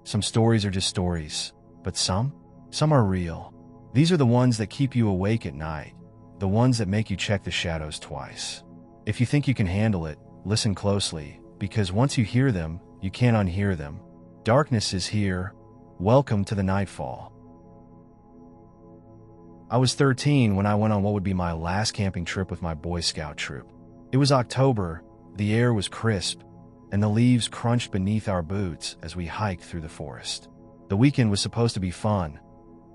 Some stories are just stories, but some are real. These are the ones that keep you awake at night, the ones that make you check the shadows twice. If you think you can handle it, listen closely, because once you hear them, you can't unhear them. Darkness is here. Welcome to the nightfall. I was 13 when I went on what would be my last camping trip with my Boy Scout troop. It was October, the air was crisp, and the leaves crunched beneath our boots as we hiked through the forest. The weekend was supposed to be fun,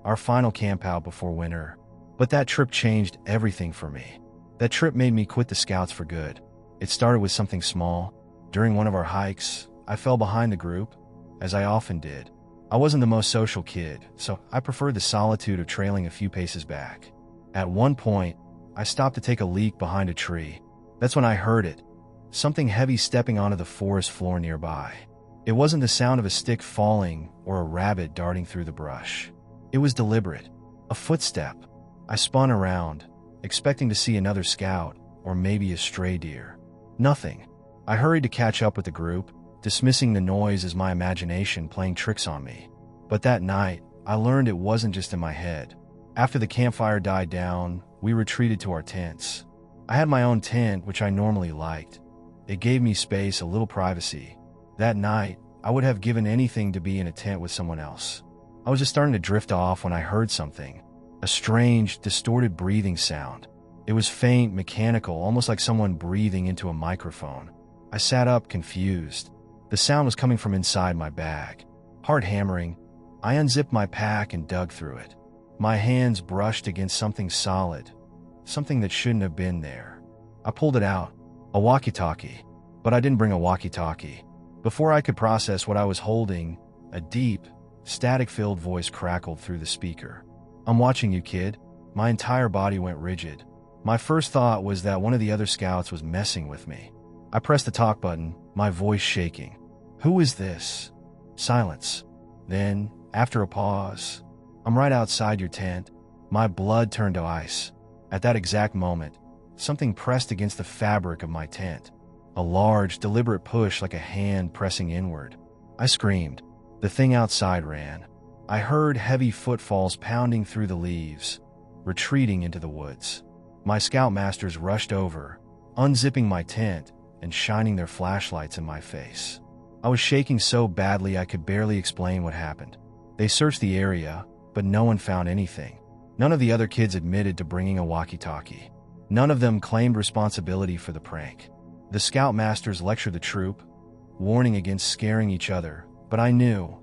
our final campout before winter, but that trip changed everything for me. That trip made me quit the Scouts for good. It started with something small. During one of our hikes, I fell behind the group, as I often did. I wasn't the most social kid, so I preferred the solitude of trailing a few paces back. At one point, I stopped to take a leak behind a tree. That's when I heard it. Something heavy stepping onto the forest floor nearby. It wasn't the sound of a stick falling or a rabbit darting through the brush. It was deliberate. A footstep. I spun around, expecting to see another scout or maybe a stray deer. Nothing. I hurried to catch up with the group, dismissing the noise as my imagination playing tricks on me. But that night, I learned it wasn't just in my head. After the campfire died down, we retreated to our tents. I had my own tent, which I normally liked. It gave me space, a little privacy. That night, I would have given anything to be in a tent with someone else. I was just starting to drift off when I heard something. A strange, distorted breathing sound. It was faint, mechanical, almost like someone breathing into a microphone. I sat up, confused. The sound was coming from inside my bag. Heart hammering, I unzipped my pack and dug through it. My hands brushed against something solid, something that shouldn't have been there. I pulled it out. A walkie-talkie. But I didn't bring a walkie-talkie. Before I could process what I was holding, a deep, static-filled voice crackled through the speaker. "I'm watching you, kid." My entire body went rigid. My first thought was that one of the other scouts was messing with me. I pressed the talk button, my voice shaking. "Who is this?" Silence. Then, after a pause, "I'm right outside your tent." My blood turned to ice. At that exact moment, something pressed against the fabric of my tent. A large, deliberate push like a hand pressing inward. I screamed. The thing outside ran. I heard heavy footfalls pounding through the leaves, retreating into the woods. My scoutmasters rushed over, unzipping my tent and shining their flashlights in my face. I was shaking so badly I could barely explain what happened. They searched the area, but no one found anything. None of the other kids admitted to bringing a walkie-talkie. None of them claimed responsibility for the prank. The scoutmasters lectured the troop, warning against scaring each other, but I knew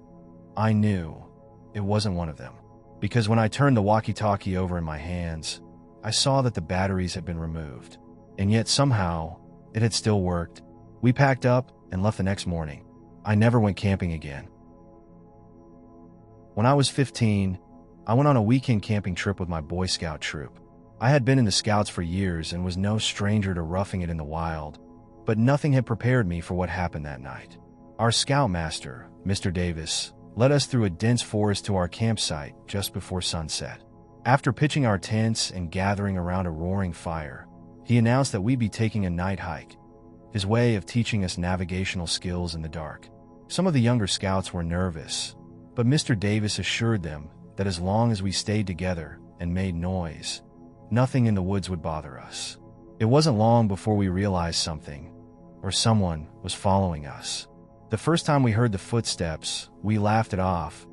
it wasn't one of them. Because when I turned the walkie-talkie over in my hands, I saw that the batteries had been removed. And yet somehow, it had still worked. We packed up and left the next morning. I never went camping again. When I was 15, I went on a weekend camping trip with my Boy Scout troop. I had been in the Scouts for years and was no stranger to roughing it in the wild, but nothing had prepared me for what happened that night. Our scoutmaster, Mr. Davis, led us through a dense forest to our campsite just before sunset. After pitching our tents and gathering around a roaring fire, he announced that we'd be taking a night hike, his way of teaching us navigational skills in the dark. Some of the younger scouts were nervous, but Mr. Davis assured them that as long as we stayed together and made noise, nothing in the woods would bother us. It wasn't long before we realized something, or someone was following us. The first time we heard the footsteps, we laughed it off,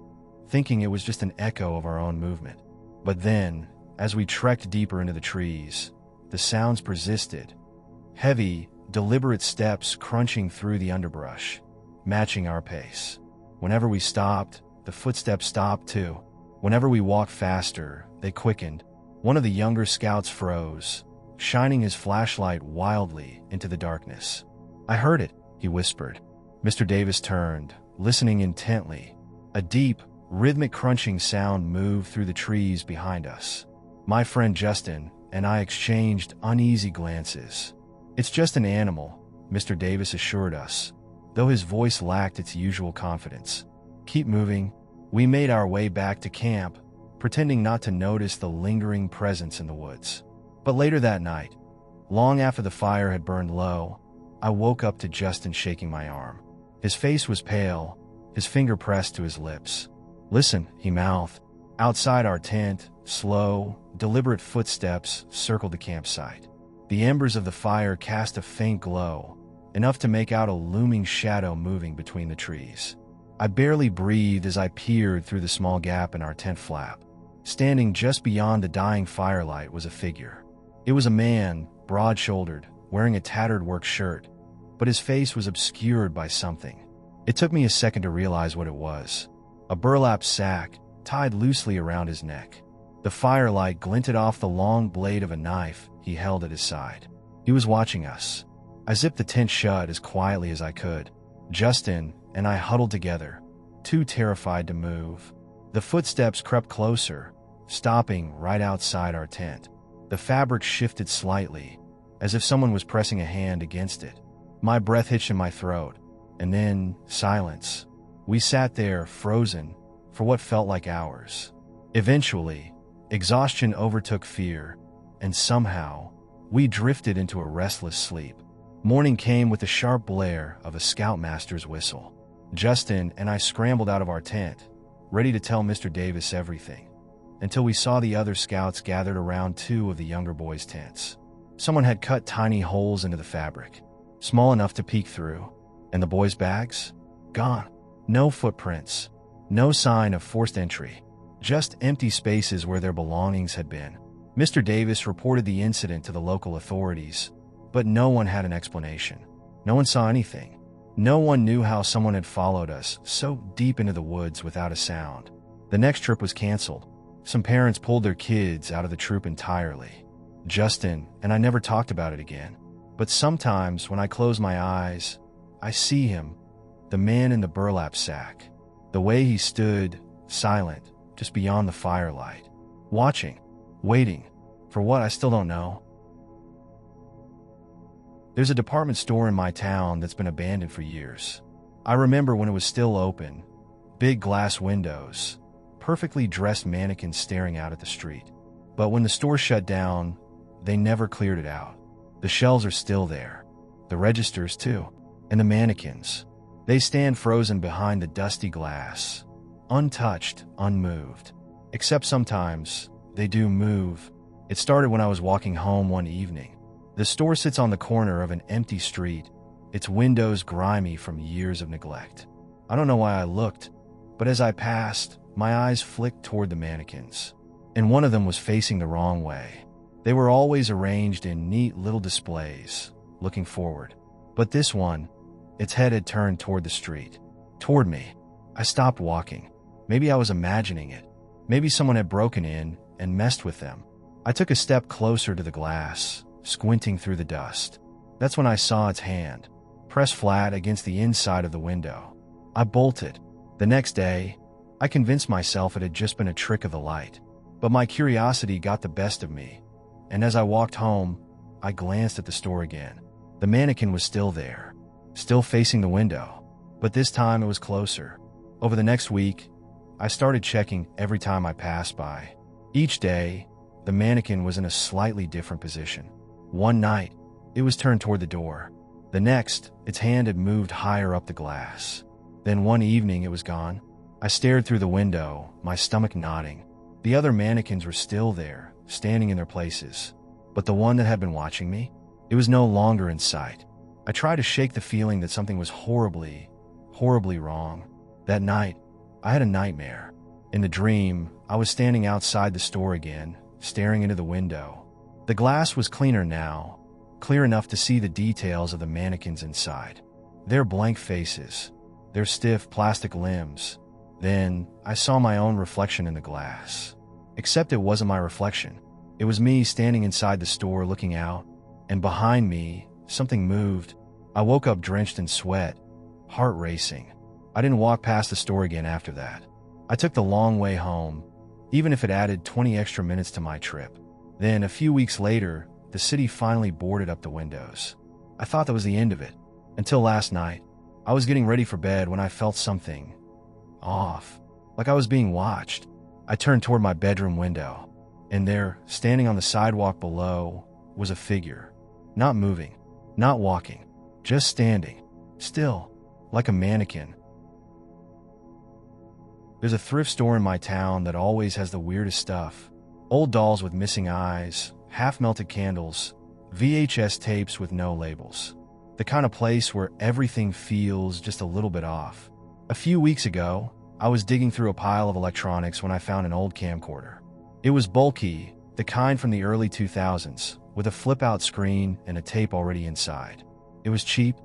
thinking it was just an echo of our own movement. But then, as we trekked deeper into the trees, the sounds persisted. Heavy, deliberate steps crunching through the underbrush, matching our pace. Whenever we stopped, the footsteps stopped too. Whenever we walked faster, they quickened. One of the younger scouts froze, shining his flashlight wildly into the darkness. "I heard it," he whispered. Mr. Davis turned, listening intently. A deep, rhythmic crunching sound moved through the trees behind us. My friend Justin and I exchanged uneasy glances. "It's just an animal," Mr. Davis assured us, though his voice lacked its usual confidence. "Keep moving." We made our way back to camp, pretending not to notice the lingering presence in the woods. But later that night, long after the fire had burned low, I woke up to Justin shaking my arm. His face was pale, his finger pressed to his lips. "Listen," he mouthed. Outside our tent, slow, deliberate footsteps circled the campsite. The embers of the fire cast a faint glow, enough to make out a looming shadow moving between the trees. I barely breathed as I peered through the small gap in our tent flap. Standing just beyond the dying firelight was a figure. It was a man, broad-shouldered, wearing a tattered work shirt, but his face was obscured by something. It took me a second to realize what it was. A burlap sack, tied loosely around his neck. The firelight glinted off the long blade of a knife he held at his side. He was watching us. I zipped the tent shut as quietly as I could. Justin and I huddled together, too terrified to move. The footsteps crept closer, stopping right outside our tent. The fabric shifted slightly, as if someone was pressing a hand against it. My breath hitched in my throat, and then silence. We sat there, frozen, for what felt like hours. Eventually, exhaustion overtook fear, and somehow, we drifted into a restless sleep. Morning came with the sharp blare of a scoutmaster's whistle. Justin and I scrambled out of our tent, ready to tell Mr. Davis everything, until we saw the other scouts gathered around two of the younger boys' tents. Someone had cut tiny holes into the fabric, small enough to peek through, and the boys' bags? Gone. No footprints, no sign of forced entry, just empty spaces where their belongings had been. Mr. Davis reported the incident to the local authorities, but no one had an explanation. No one saw anything. No one knew how someone had followed us so deep into the woods without a sound. The next trip was canceled. Some parents pulled their kids out of the troop entirely. Justin and I never talked about it again. But sometimes when I close my eyes, I see him, the man in the burlap sack. The way he stood, silent, just beyond the firelight. Watching, waiting, for what I still don't know. There's a department store in my town that's been abandoned for years. I remember when it was still open, big glass windows, perfectly dressed mannequins staring out at the street. But when the store shut down, they never cleared it out. The shelves are still there, the registers too, and the mannequins. They stand frozen behind the dusty glass, untouched, unmoved. Except sometimes, they do move. It started when I was walking home one evening. The store sits on the corner of an empty street, its windows grimy from years of neglect. I don't know why I looked, but as I passed, my eyes flicked toward the mannequins, and one of them was facing the wrong way. They were always arranged in neat little displays, looking forward. But this one, its head had turned toward the street, toward me. I stopped walking. Maybe I was imagining it. Maybe someone had broken in and messed with them. I took a step closer to the glass, squinting through the dust. That's when I saw its hand, pressed flat against the inside of the window. I bolted. The next day, I convinced myself it had just been a trick of the light. But my curiosity got the best of me, and as I walked home, I glanced at the store again. The mannequin was still there, still facing the window, but this time it was closer. Over the next week, I started checking every time I passed by. Each day, the mannequin was in a slightly different position. One night, it was turned toward the door. The next, its hand had moved higher up the glass. Then one evening, it was gone. I stared through the window, my stomach knotting. The other mannequins were still there, standing in their places. But the one that had been watching me, it was no longer in sight. I tried to shake the feeling that something was horribly, horribly wrong. That night, I had a nightmare. In the dream, I was standing outside the store again, staring into the window. The glass was cleaner now, clear enough to see the details of the mannequins inside. Their blank faces, their stiff plastic limbs. Then, I saw my own reflection in the glass. Except it wasn't my reflection. It was me standing inside the store looking out, and behind me, something moved. I woke up drenched in sweat, heart racing. I didn't walk past the store again after that. I took the long way home, even if it added 20 extra minutes to my trip. Then, a few weeks later, the city finally boarded up the windows. I thought that was the end of it. Until last night, I was getting ready for bed when I felt something off, like I was being watched. I turned toward my bedroom window, and there, standing on the sidewalk below, was a figure. Not moving, not walking, just standing, still, like a mannequin. There's a thrift store in my town that always has the weirdest stuff. Old dolls with missing eyes, half-melted candles, VHS tapes with no labels. The kind of place where everything feels just a little bit off. A few weeks ago, I was digging through a pile of electronics when I found an old camcorder. It was bulky, the kind from the early 2000s, with a flip-out screen and a tape already inside. It was cheap,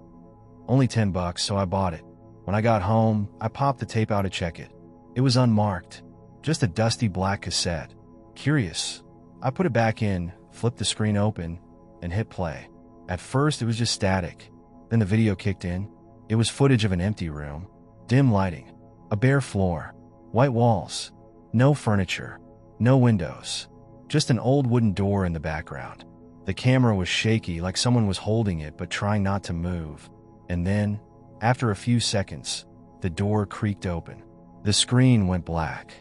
only $10, so I bought it. When I got home, I popped the tape out to check it. It was unmarked, just a dusty black cassette. Curious, I put it back in, flipped the screen open, and hit play. At first, it was just static. Then the video kicked in. It was footage of an empty room, dim lighting, a bare floor, white walls, no furniture, no windows, just an old wooden door in the background. The camera was shaky, like someone was holding it but trying not to move. And then, after a few seconds, the door creaked open. The screen went black.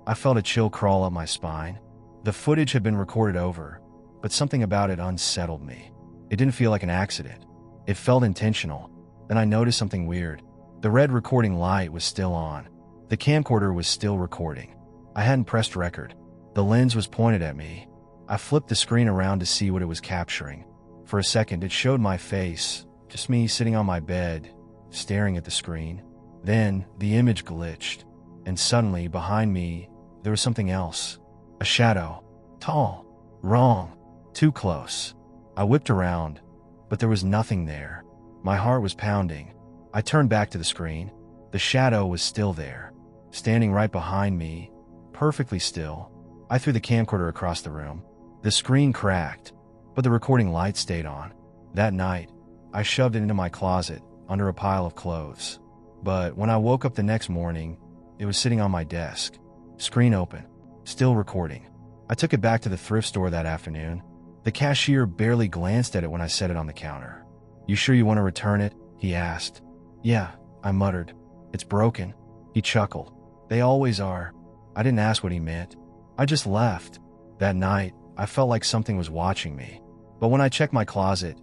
I felt a chill crawl up my spine. The footage had been recorded over, but something about it unsettled me. It didn't feel like an accident. It felt intentional. Then I noticed something weird. The red recording light was still on. The camcorder was still recording. I hadn't pressed record. The lens was pointed at me. I flipped the screen around to see what it was capturing. For a second, it showed my face, just me sitting on my bed, staring at the screen. Then, the image glitched, and suddenly, behind me, there was something else. A shadow. Tall. Wrong. Too close. I whipped around, but there was nothing there. My heart was pounding. I turned back to the screen. The shadow was still there, standing right behind me, perfectly still. I threw the camcorder across the room. The screen cracked, but the recording light stayed on. That night, I shoved it into my closet, under a pile of clothes. But when I woke up the next morning, it was sitting on my desk. Screen open, still recording. I took it back to the thrift store that afternoon. The cashier barely glanced at it when I set it on the counter. "You sure you want to return it?" he asked. "Yeah," I muttered. "It's broken." He chuckled. "They always are." I didn't ask what he meant. I just left. That night, I felt like something was watching me. But when I checked my closet,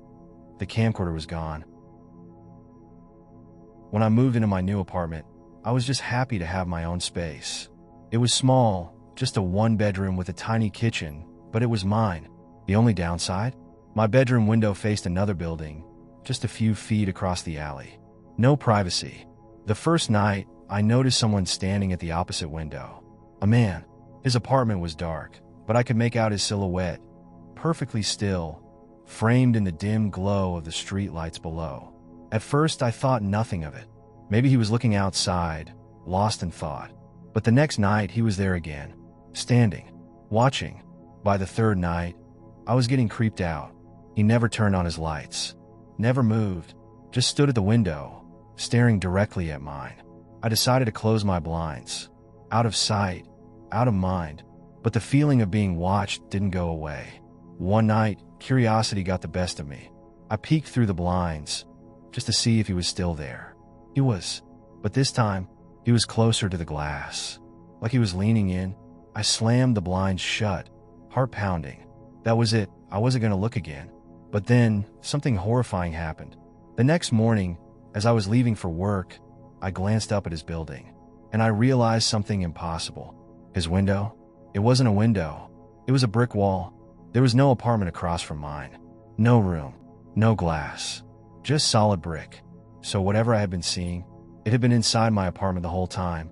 the camcorder was gone. When I moved into my new apartment, I was just happy to have my own space. It was small, just a one-bedroom with a tiny kitchen, but it was mine. The only downside? My bedroom window faced another building, just a few feet across the alley. No privacy. The first night, I noticed someone standing at the opposite window. A man. His apartment was dark, but I could make out his silhouette, perfectly still, framed in the dim glow of the streetlights below. At first, I thought nothing of it. Maybe he was looking outside, lost in thought. But the next night, he was there again, standing, watching. By the third night, I was getting creeped out. He never turned on his lights, never moved, just stood at the window, staring directly at mine. I decided to close my blinds. Out of sight, out of mind, but the feeling of being watched didn't go away. One night, curiosity got the best of me. I peeked through the blinds, just to see if he was still there. He was, but this time, he was closer to the glass, like he was leaning in. I slammed the blinds shut, heart pounding. That was it. I wasn't going to look again. But then, something horrifying happened. The next morning, as I was leaving for work, I glanced up at his building, and I realized something impossible. His window? It wasn't a window. It was a brick wall. There was no apartment across from mine. No room. No glass. Just solid brick. So whatever I had been seeing, it had been inside my apartment the whole time.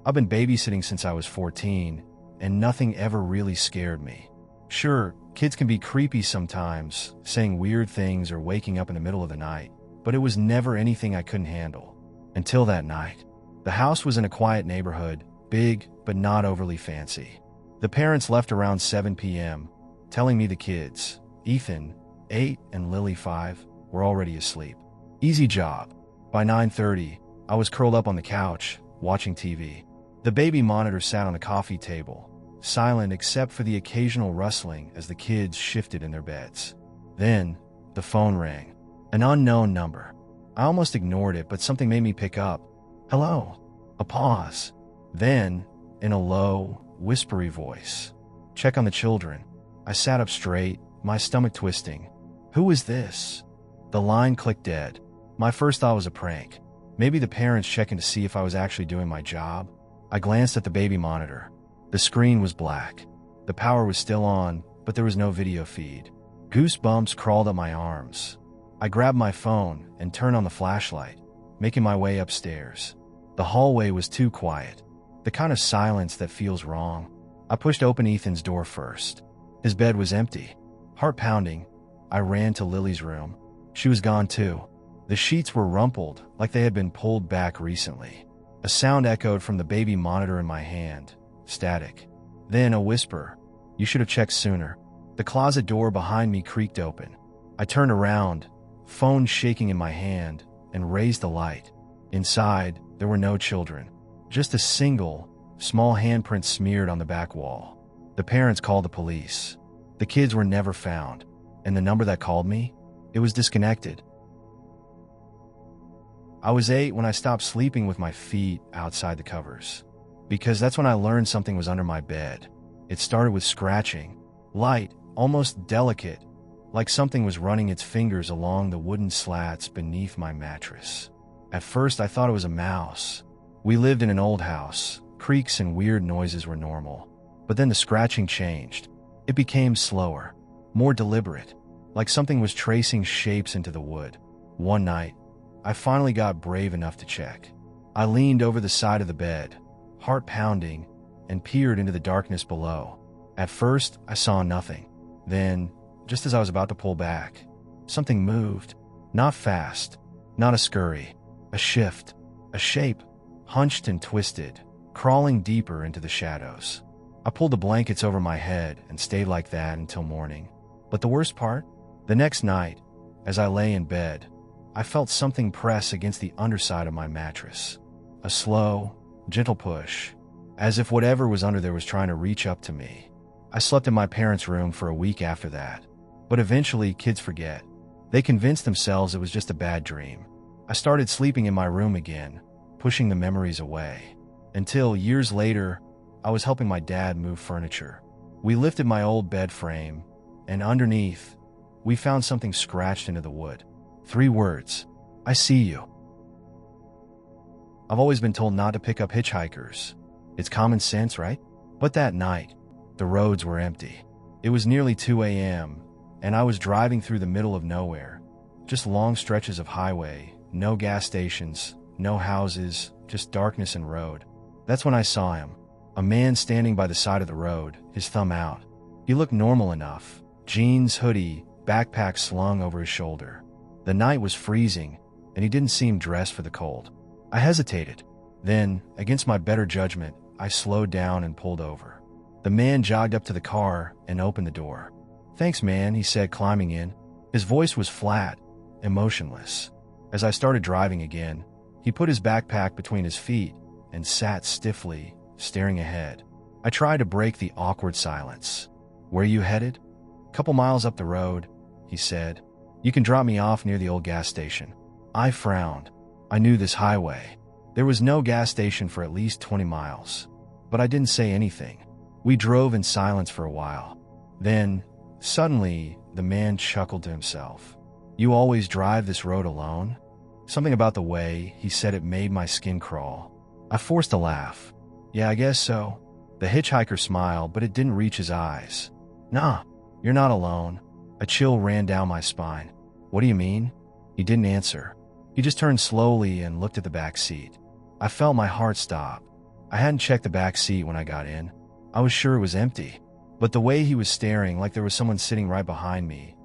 I've been babysitting since I was 14, and nothing ever really scared me. Sure, kids can be creepy sometimes, saying weird things or waking up in the middle of the night, but it was never anything I couldn't handle. Until that night. The house was in a quiet neighborhood, big but not overly fancy. The parents left around 7 p.m., telling me the kids, Ethan, 8, and Lily, 5, were already asleep. Easy job. By 9:30, I was curled up on the couch, watching TV. The baby monitor sat on the coffee table, silent except for the occasional rustling as the kids shifted in their beds. Then, the phone rang. An unknown number. I almost ignored it, but something made me pick up. "Hello." A pause. Then, in a low, whispery voice, "Check on the children." I sat up straight, my stomach twisting. "Who is this?" The line clicked dead. My first thought was a prank. Maybe the parents checking to see if I was actually doing my job. I glanced at the baby monitor. The screen was black. The power was still on, but there was no video feed. Goosebumps crawled up my arms. I grabbed my phone and turned on the flashlight, making my way upstairs. The hallway was too quiet, the kind of silence that feels wrong. I pushed open Ethan's door first. His bed was empty. Heart pounding, I ran to Lily's room. She was gone too. The sheets were rumpled, like they had been pulled back recently. A sound echoed from the baby monitor in my hand. Static. Then a whisper. "You should have checked sooner." The closet door behind me creaked open. I turned around, phone shaking in my hand, and raised the light. Inside, there were no children. Just a single, small handprint smeared on the back wall. The parents called the police. The kids were never found. And the number that called me? It was disconnected. I was 8 when I stopped sleeping with my feet outside the covers. Because that's when I learned something was under my bed. It started with scratching. Light, almost delicate, like something was running its fingers along the wooden slats beneath my mattress. At first, I thought it was a mouse. We lived in an old house. Creaks and weird noises were normal. But then the scratching changed. It became slower, more deliberate, like something was tracing shapes into the wood. One night, I finally got brave enough to check. I leaned over the side of the bed, heart pounding, and peered into the darkness below. At first, I saw nothing. Then, just as I was about to pull back, something moved. Not fast, not a scurry, a shift, a shape, hunched and twisted, crawling deeper into the shadows. I pulled the blankets over my head and stayed like that until morning. But the worst part? The next night, as I lay in bed, I felt something press against the underside of my mattress. A slow, gentle push, as if whatever was under there was trying to reach up to me. I slept in my parents' room for a week after that. But eventually, kids forget. They convinced themselves it was just a bad dream. I started sleeping in my room again, pushing the memories away. Until, years later, I was helping my dad move furniture. We lifted my old bed frame, and underneath, we found something scratched into the wood. 3 words. "I see you." I've always been told not to pick up hitchhikers. It's common sense, right? But that night, the roads were empty. It was nearly 2 a.m., and I was driving through the middle of nowhere. Just long stretches of highway, no gas stations, no houses, just darkness and road. That's when I saw him. A man standing by the side of the road, his thumb out. He looked normal enough. Jeans, hoodie, backpack slung over his shoulder. The night was freezing, and he didn't seem dressed for the cold. I hesitated. Then, against my better judgment, I slowed down and pulled over. The man jogged up to the car and opened the door. "Thanks, man," he said, climbing in. His voice was flat, emotionless. As I started driving again, he put his backpack between his feet and sat stiffly, staring ahead. I tried to break the awkward silence. "Where you headed?" "Couple miles up the road," he said. "You can drop me off near the old gas station." I frowned. I knew this highway. There was no gas station for at least 20 miles. But I didn't say anything. We drove in silence for a while. Then, suddenly, the man chuckled to himself. "You always drive this road alone?" Something about the way he said it made my skin crawl. I forced a laugh. "Yeah, I guess so." The hitchhiker smiled, but it didn't reach his eyes. "Nah, you're not alone." A chill ran down my spine. "What do you mean?" He didn't answer. He just turned slowly and looked at the back seat. I felt my heart stop. I hadn't checked the back seat when I got in. I was sure it was empty. But the way he was staring, like there was someone sitting right behind me,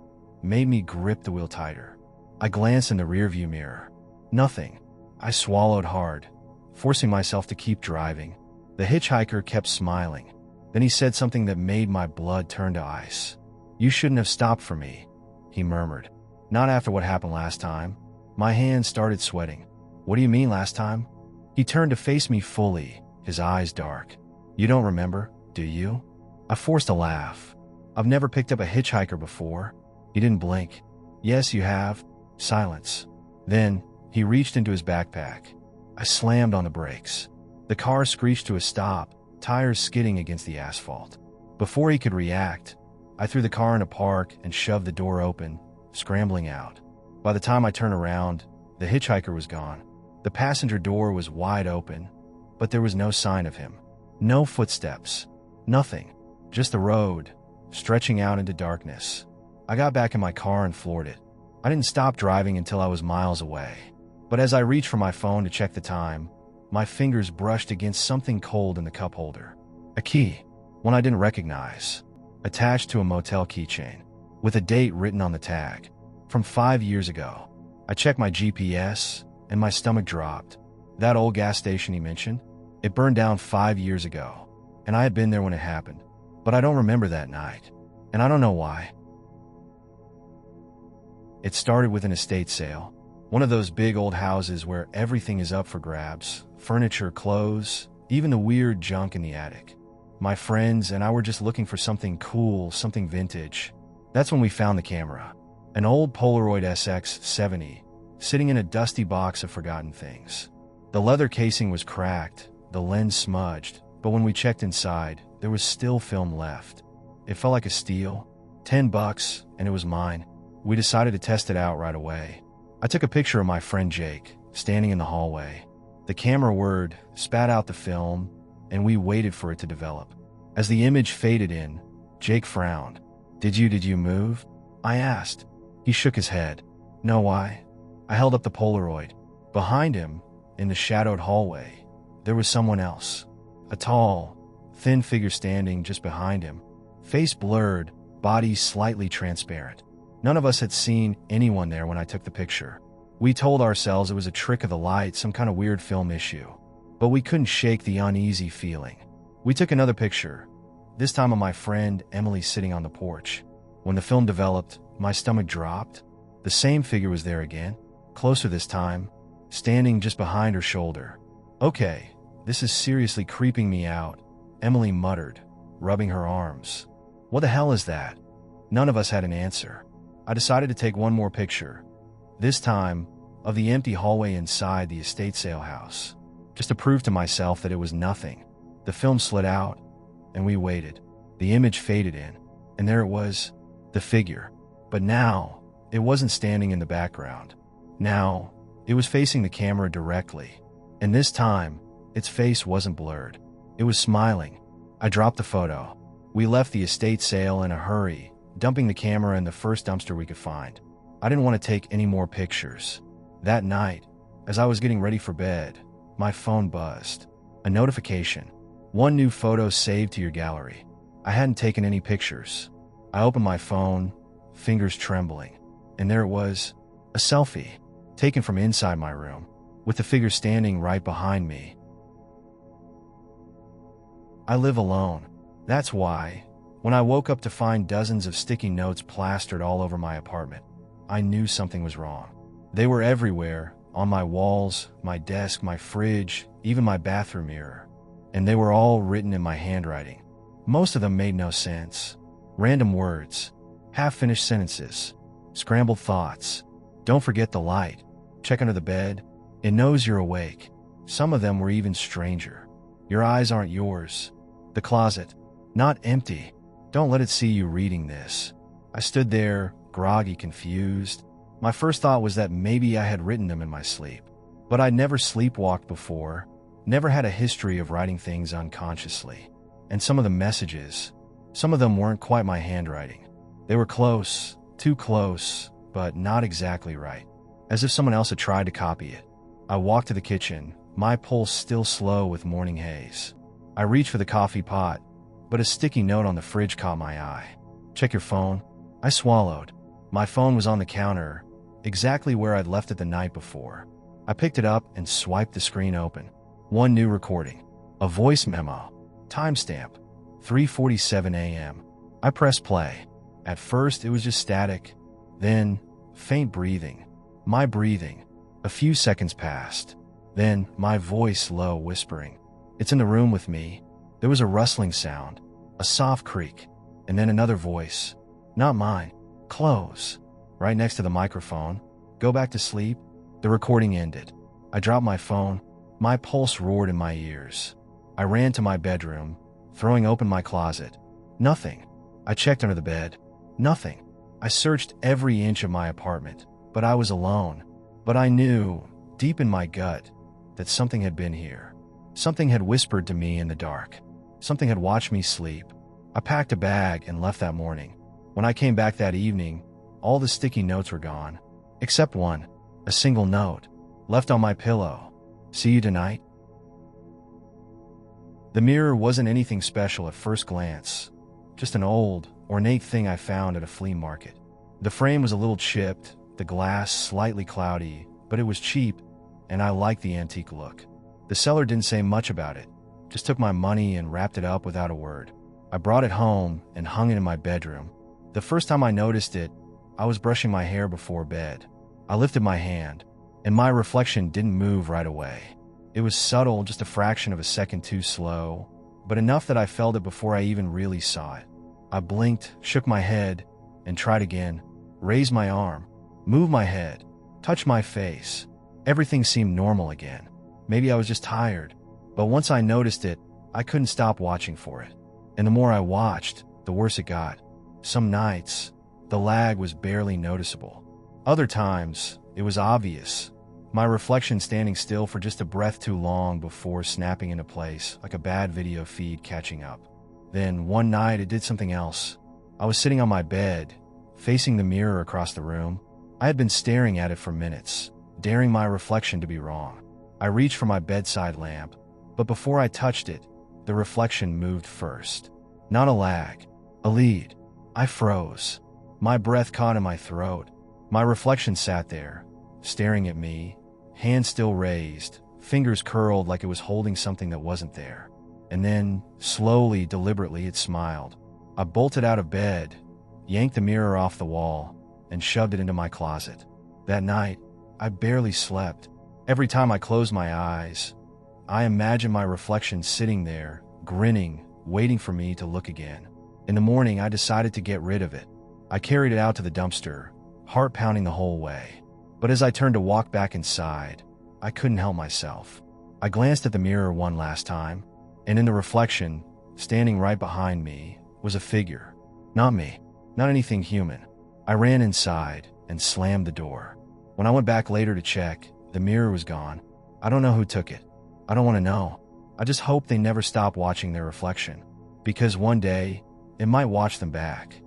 made me grip the wheel tighter. I glanced in the rearview mirror. Nothing. I swallowed hard, forcing myself to keep driving. The hitchhiker kept smiling. Then he said something that made my blood turn to ice. "You shouldn't have stopped for me," he murmured. "Not after what happened last time." My hands started sweating. "What do you mean last time?" He turned to face me fully, his eyes dark. "You don't remember, do you?" I forced a laugh. "I've never picked up a hitchhiker before." He didn't blink. "Yes, you have." Silence. Then, he reached into his backpack. I slammed on the brakes. The car screeched to a stop, tires skidding against the asphalt. Before he could react, I threw the car in a park and shoved the door open, scrambling out. By the time I turned around, the hitchhiker was gone. The passenger door was wide open, but there was no sign of him. No footsteps. Nothing. Just the road, stretching out into darkness. I got back in my car and floored it. I didn't stop driving until I was miles away. But as I reached for my phone to check the time, my fingers brushed against something cold in the cup holder. A key, one I didn't recognize, attached to a motel keychain, with a date written on the tag. From 5 years ago. I checked my GPS, and my stomach dropped. That old gas station he mentioned, it burned down 5 years ago, and I had been there when it happened. But I don't remember that night, and I don't know why. It started with an estate sale. One of those big old houses where everything is up for grabs. Furniture, clothes, even the weird junk in the attic. My friends and I were just looking for something cool, something vintage. That's when we found the camera. An old Polaroid SX-70, sitting in a dusty box of forgotten things. The leather casing was cracked, the lens smudged, but when we checked inside, there was still film left. It felt like a steal. $10, and it was mine. We decided to test it out right away. I took a picture of my friend Jake, standing in the hallway. The camera word spat out the film, and we waited for it to develop. As the image faded in, Jake frowned. Did you move? I asked. He shook his head. No, why? I held up the Polaroid. Behind him, in the shadowed hallway, there was someone else. A tall, thin figure standing just behind him. Face blurred, body slightly transparent. None of us had seen anyone there when I took the picture. We told ourselves it was a trick of the light, some kind of weird film issue. But we couldn't shake the uneasy feeling. We took another picture, this time of my friend Emily sitting on the porch. When the film developed, my stomach dropped. The same figure was there again, closer this time, standing just behind her shoulder. Okay, this is seriously creeping me out, Emily muttered, rubbing her arms. What the hell is that? None of us had an answer. I decided to take one more picture, this time of the empty hallway inside the estate sale house, just to prove to myself that it was nothing. The film slid out, and we waited. The image faded in, and there it was, the figure. But now, it wasn't standing in the background. Now, it was facing the camera directly, and this time, its face wasn't blurred. It was smiling. I dropped the photo. We left the estate sale in a hurry, dumping the camera in the first dumpster we could find. I didn't want to take any more pictures. That night, as I was getting ready for bed, my phone buzzed. A notification. One new photo saved to your gallery. I hadn't taken any pictures. I opened my phone, fingers trembling, and there it was, a selfie, taken from inside my room, with the figure standing right behind me. I live alone. That's why, when I woke up to find dozens of sticky notes plastered all over my apartment, I knew something was wrong. They were everywhere, on my walls, my desk, my fridge, even my bathroom mirror. And they were all written in my handwriting. Most of them made no sense. Random words, half-finished sentences, scrambled thoughts. Don't forget the light. Check under the bed. It knows you're awake. Some of them were even stranger. Your eyes aren't yours. The closet, not empty. Don't let it see you reading this. I stood there, groggy, confused. My first thought was that maybe I had written them in my sleep. But I'd never sleepwalked before, never had a history of writing things unconsciously. And some of the messages, some of them weren't quite my handwriting. They were close, too close, but not exactly right. As if someone else had tried to copy it. I walked to the kitchen, my pulse still slow with morning haze. I reached for the coffee pot, but a sticky note on the fridge caught my eye. Check your phone. I swallowed. My phone was on the counter, exactly where I'd left it the night before. I picked it up and swiped the screen open. One new recording. A voice memo. Timestamp. 3:47 a.m. I pressed play. At first, it was just static. Then, faint breathing. My breathing. A few seconds passed. Then, my voice low, whispering. It's in the room with me. There was a rustling sound. A soft creak. And then another voice. Not mine. Close. Right next to the microphone. Go back to sleep. The recording ended. I dropped my phone. My pulse roared in my ears. I ran to my bedroom, throwing open my closet. Nothing. I checked under the bed. Nothing. I searched every inch of my apartment, but I was alone. But I knew, deep in my gut, that something had been here. Something had whispered to me in the dark. Something had watched me sleep. I packed a bag and left that morning. When I came back that evening, all the sticky notes were gone, except one, a single note, left on my pillow. See you tonight? The mirror wasn't anything special at first glance, just an old, ornate thing I found at a flea market. The frame was a little chipped, the glass slightly cloudy, but it was cheap, and I liked the antique look. The seller didn't say much about it, just took my money and wrapped it up without a word. I brought it home and hung it in my bedroom. The first time I noticed it, I was brushing my hair before bed. I lifted my hand, and my reflection didn't move right away. It was subtle, just a fraction of a second too slow, but enough that I felt it before I even really saw it. I blinked, shook my head, and tried again. Raised my arm, moved my head, touched my face. Everything seemed normal again. Maybe I was just tired, but once I noticed it, I couldn't stop watching for it. And the more I watched, the worse it got. Some nights, the lag was barely noticeable. Other times, it was obvious. My reflection standing still for just a breath too long before snapping into place, like a bad video feed catching up. Then, one night, it did something else. I was sitting on my bed, facing the mirror across the room. I had been staring at it for minutes, daring my reflection to be wrong. I reached for my bedside lamp, but before I touched it, the reflection moved first. Not a lag, a lead. I froze. My breath caught in my throat. My reflection sat there, staring at me, hands still raised, fingers curled like it was holding something that wasn't there. And then, slowly, deliberately, it smiled. I bolted out of bed, yanked the mirror off the wall, and shoved it into my closet. That night, I barely slept. Every time I closed my eyes, I imagined my reflection sitting there, grinning, waiting for me to look again. In the morning, I decided to get rid of it. I carried it out to the dumpster, heart pounding the whole way. But as I turned to walk back inside, I couldn't help myself. I glanced at the mirror one last time, and in the reflection, standing right behind me, was a figure. Not me, not anything human. I ran inside and slammed the door. When I went back later to check, the mirror was gone. I don't know who took it. I don't want to know. I just hope they never stop watching their reflection, because one day, it might watch them back.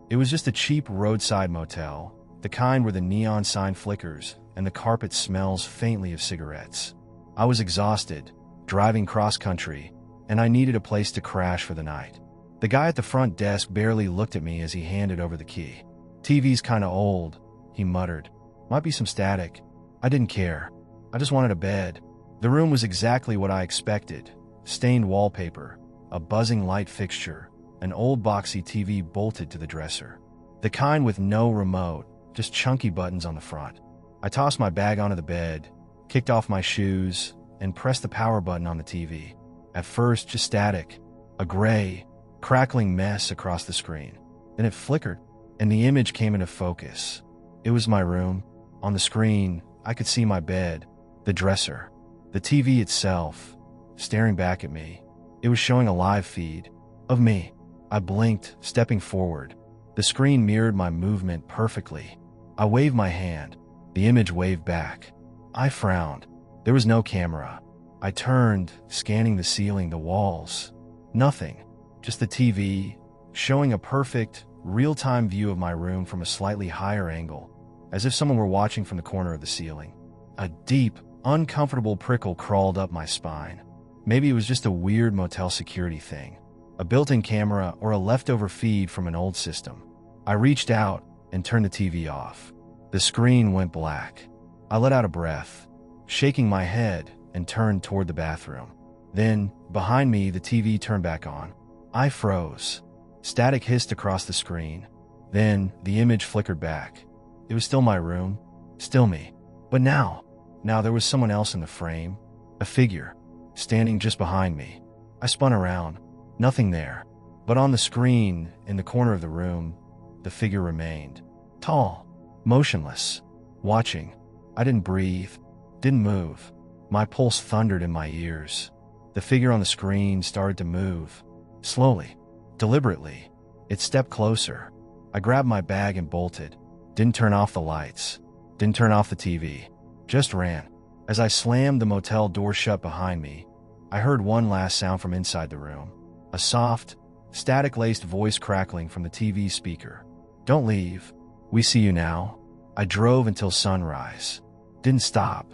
It was just a cheap roadside motel, the kind where the neon sign flickers and the carpet smells faintly of cigarettes. I was exhausted, driving cross-country, and I needed a place to crash for the night. The guy at the front desk barely looked at me as he handed over the key. "TV's kinda old," he muttered. "Might be some static." I didn't care. I just wanted a bed. The room was exactly what I expected. Stained wallpaper, a buzzing light fixture, an old boxy TV bolted to the dresser. The kind with no remote, just chunky buttons on the front. I tossed my bag onto the bed, kicked off my shoes, and pressed the power button on the TV. At first, just static, a gray, crackling mess across the screen. Then it flickered, and the image came into focus. It was my room. On the screen, I could see my bed, the dresser, the TV itself, staring back at me. It was showing a live feed of me. I blinked, stepping forward. The screen mirrored my movement perfectly. I waved my hand. The image waved back. I frowned. There was no camera. I turned, scanning the ceiling, the walls. Nothing. Just the TV, showing a perfect, real-time view of my room from a slightly higher angle, as if someone were watching from the corner of the ceiling. A deep, uncomfortable prickle crawled up my spine. Maybe it was just a weird motel security thing, a built-in camera or a leftover feed from an old system. I reached out and turned the TV off. The screen went black. I let out a breath, shaking my head, and turned toward the bathroom. Then, behind me, the TV turned back on. I froze. Static hissed across the screen. Then, the image flickered back. It was still my room, still me. But now there was someone else in the frame, a figure, standing just behind me. I spun around. Nothing there. But on the screen, in the corner of the room, the figure remained. Tall, motionless, watching. I didn't breathe, didn't move. My pulse thundered in my ears. The figure on the screen started to move. Slowly, deliberately. It stepped closer. I grabbed my bag and bolted. Didn't turn off the lights. Didn't turn off the TV. Just ran. As I slammed the motel door shut behind me, I heard one last sound from inside the room. A soft, static-laced voice crackling from the TV speaker. "Don't leave. We see you now." I drove until sunrise. Didn't stop.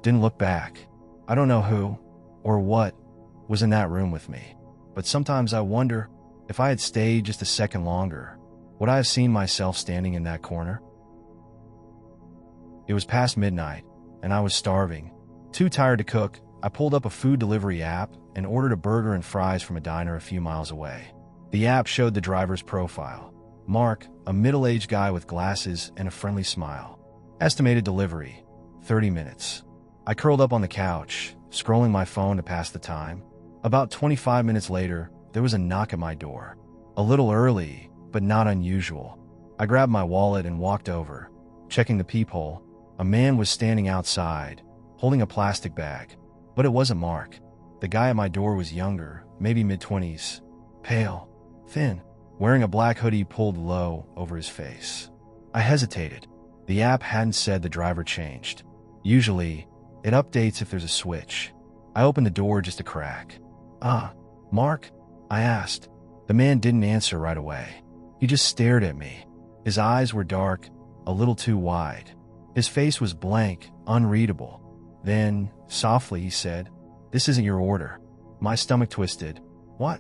Didn't look back. I don't know who or what was in that room with me, but sometimes I wonder if I had stayed just a second longer, would I have seen myself standing in that corner? It was past midnight, and I was starving. Too tired to cook, I pulled up a food delivery app and ordered a burger and fries from a diner a few miles away. The app showed the driver's profile. Mark, a middle-aged guy with glasses and a friendly smile. Estimated delivery, 30 minutes. I curled up on the couch, scrolling my phone to pass the time. About 25 minutes later, there was a knock at my door. A little early, but not unusual. I grabbed my wallet and walked over. Checking the peephole, a man was standing outside, holding a plastic bag. But it wasn't Mark. The guy at my door was younger, maybe mid-20s. Pale, thin, wearing a black hoodie pulled low over his face. I hesitated. The app hadn't said the driver changed. Usually, it updates if there's a switch. I opened the door just a crack. "Ah, Mark?" I asked. The man didn't answer right away. He just stared at me. His eyes were dark, a little too wide. His face was blank, unreadable. Then, softly, he said, "This isn't your order." My stomach twisted. "What?"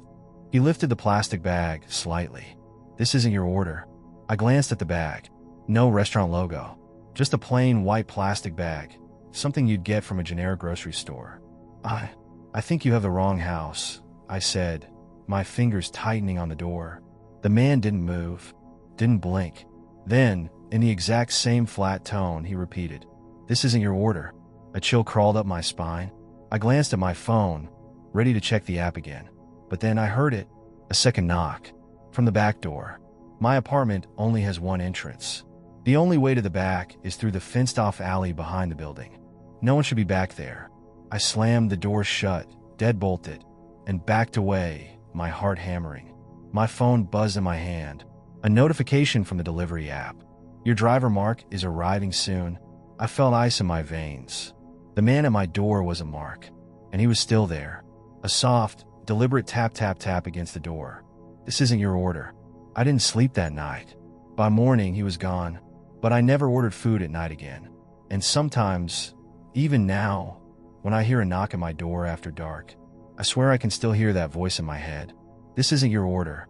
He lifted the plastic bag slightly. "This isn't your order." I glanced at the bag. No restaurant logo. Just a plain white plastic bag. Something you'd get from a generic grocery store. I think you have the wrong house," I said, my fingers tightening on the door. The man didn't move, didn't blink. Then, in the exact same flat tone, he repeated, "This isn't your order." A chill crawled up my spine. I glanced at my phone, ready to check the app again. But then I heard it, a second knock, from the back door. My apartment only has one entrance. The only way to the back is through the fenced-off alley behind the building. No one should be back there. I slammed the door shut, deadbolted, and backed away, my heart hammering. My phone buzzed in my hand. A notification from the delivery app. "Your driver, Mark, is arriving soon." I felt ice in my veins. The man at my door wasn't Mark, and he was still there. A soft, deliberate tap against the door. "This isn't your order." I didn't sleep that night. By morning, he was gone, but I never ordered food at night again. And sometimes, even now, when I hear a knock at my door after dark, I swear I can still hear that voice in my head. "This isn't your order."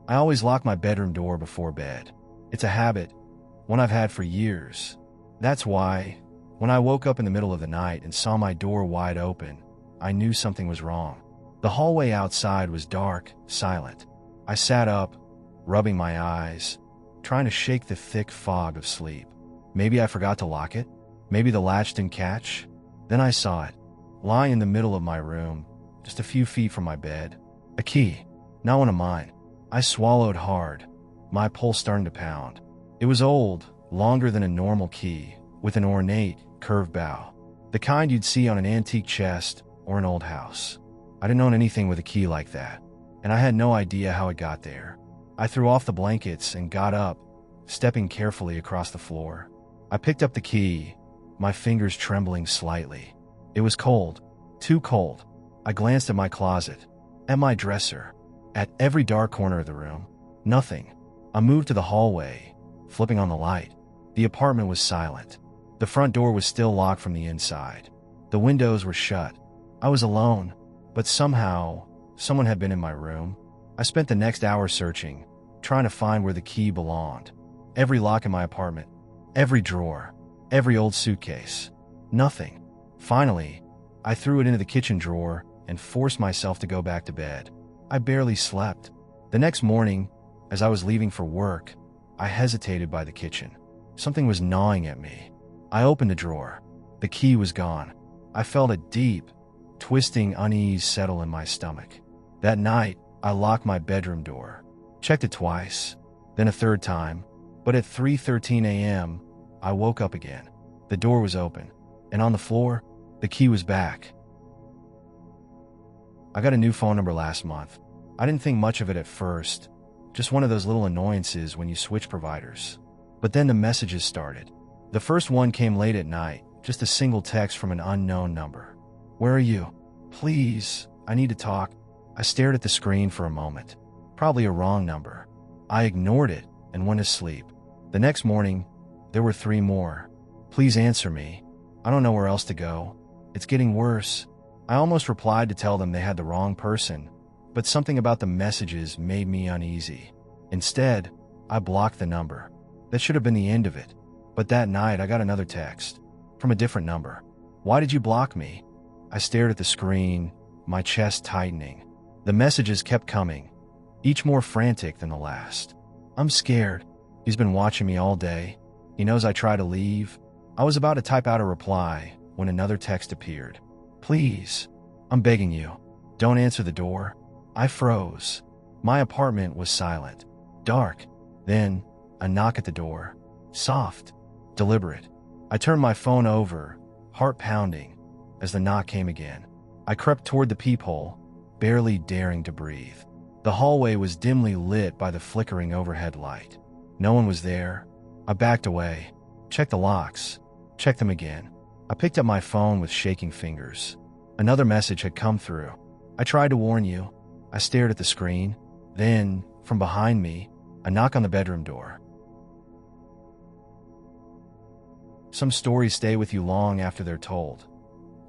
I always lock my bedroom door before bed. It's a habit, one I've had for years. That's why, when I woke up in the middle of the night and saw my door wide open, I knew something was wrong. The hallway outside was dark, silent. I sat up, rubbing my eyes, trying to shake the thick fog of sleep. Maybe I forgot to lock it? Maybe the latch didn't catch? Then I saw it, lying in the middle of my room, just a few feet from my bed. A key, not one of mine. I swallowed hard, my pulse starting to pound. It was old, longer than a normal key, with an ornate, curved bow. The kind you'd see on an antique chest or an old house. I didn't own anything with a key like that, and I had no idea how it got there. I threw off the blankets and got up, stepping carefully across the floor. I picked up the key, my fingers trembling slightly. It was cold, too cold. I glanced at my closet, at my dresser, at every dark corner of the room. Nothing. I moved to the hallway, flipping on the light. The apartment was silent. The front door was still locked from the inside. The windows were shut. I was alone, but somehow, someone had been in my room. I spent the next hour searching, trying to find where the key belonged. Every lock in my apartment, every drawer, every old suitcase. Nothing. Finally, I threw it into the kitchen drawer and forced myself to go back to bed. I barely slept. The next morning, as I was leaving for work, I hesitated by the kitchen. Something was gnawing at me. I opened the drawer. The key was gone. I felt a deep, twisting unease settle in my stomach. That night, I locked my bedroom door. Checked it twice, then a third time, but at 3:13 a.m., I woke up again. The door was open, and on the floor, the key was back. I got a new phone number last month. I didn't think much of it at first, just one of those little annoyances when you switch providers. But then the messages started. The first one came late at night, just a single text from an unknown number. "Where are you? Please, I need to talk." I stared at the screen for a moment. Probably a wrong number. I ignored it and went to sleep. The next morning, there were 3 more. "Please answer me. I don't know where else to go. It's getting worse." I almost replied to tell them they had the wrong person, but something about the messages made me uneasy. Instead, I blocked the number. That should have been the end of it. But that night, I got another text from a different number. "Why did you block me?" I stared at the screen, my chest tightening. The messages kept coming, each more frantic than the last. "I'm scared. He's been watching me all day. He knows I try to leave." I was about to type out a reply when another text appeared. "Please, I'm begging you, don't answer the door." I froze. My apartment was silent, dark. Then, a knock at the door. Soft, deliberate. I turned my phone over, heart pounding, as the knock came again. I crept toward the peephole, barely daring to breathe. The hallway was dimly lit by the flickering overhead light. No one was there. I backed away, checked the locks, checked them again. I picked up my phone with shaking fingers. Another message had come through. "I tried to warn you." I stared at the screen. Then, from behind me, a knock on the bedroom door. Some stories stay with you long after they're told,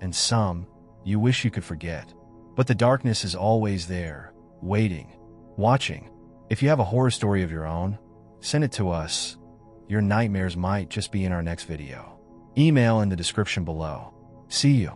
and some you wish you could forget. But the darkness is always there, waiting, watching. If you have a horror story of your own, send it to us. Your nightmares might just be in our next video. Email in the description below. See you.